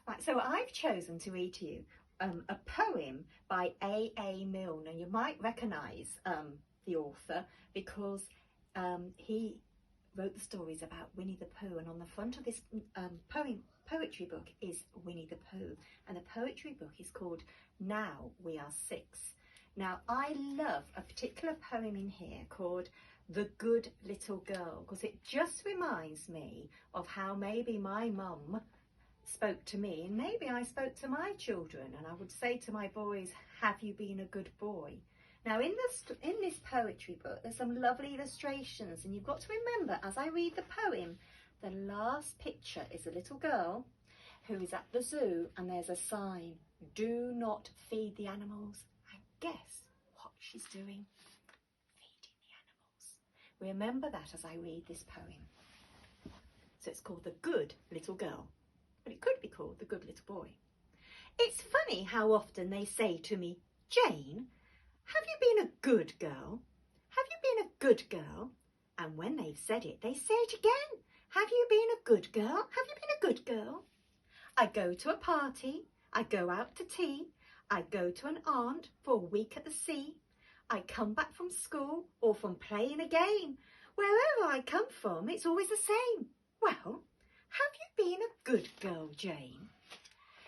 Right, so I've chosen to read to you a poem by A. Milne, and you might recognise the author because he wrote the stories about Winnie the Pooh, and on the front of this poetry book is Winnie the Pooh, and the poetry book is called Now We Are Six. Now, I love a particular poem in here called The Good Little Girl, because it just reminds me of how maybe my mum spoke to me, and maybe I spoke to my children, and I would say to my boys, have you been a good boy? Now in this poetry book there's some lovely illustrations, and you've got to remember as I read the poem, the last picture is a little girl who is at the zoo, and there's a sign, do not feed the animals, and guess what she's doing? Feeding the animals. Remember that as I read this poem. So it's called The Good Little Girl. But it could be called The Good Little Boy. It's funny how often they say to me, Jane, have you been a good girl? Have you been a good girl? And when they've said it, they say it again. Have you been a good girl? Have you been a good girl? I go to a party. I go out to tea. I go to an aunt for a week at the sea. I come back from school or from playing a game. Wherever I come from, it's always the same. Well, have you been a good girl, Jane?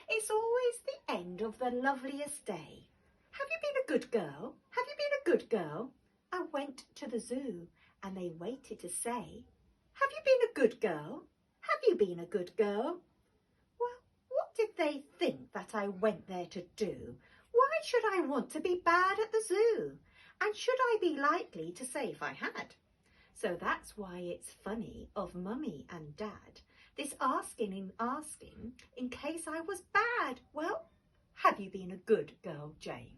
It's always the end of the loveliest day. Have you been a good girl? Have you been a good girl? I went to the zoo and they waited to say, have you been a good girl? Have you been a good girl? Well, what did they think that I went there to do? Why should I want to be bad at the zoo? And should I be likely to say if I had? So that's why it's funny of Mummy and Dad, this asking in case I was bad. Well, have you been a good girl, Jane?